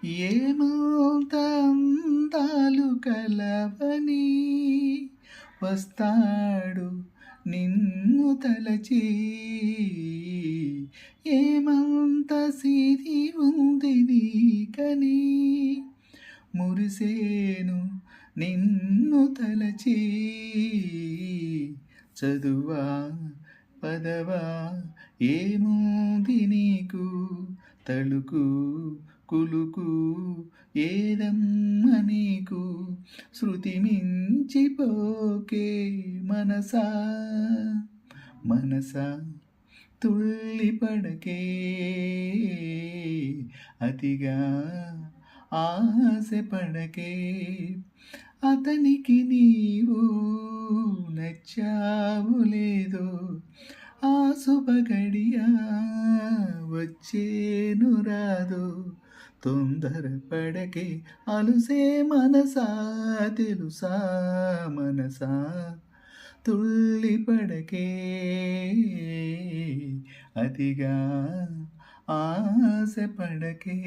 ఏమంత అందాలు కలవని వస్తాడు నిన్ను తలచి ఏమంత సిరి ఉంది నీకని మురిసేను నిన్ను తలచి చదువా పదవా ఏముంది నీకు తలుకు కులుకు ఏదమ్మ నీకు శృతి మించిపోకే మనసా మనసా తుళ్ళి పడకే అతిగా ఆశ పడకే అతనికి నీవు నచ్చావు లేదో ఆ శుభగడియా వచ్చేను రాదో తొందరపడకే అలుసే మనసా తెలుసా మనసా తుళ్ళి పడకే అతిగా ఆశ పడకే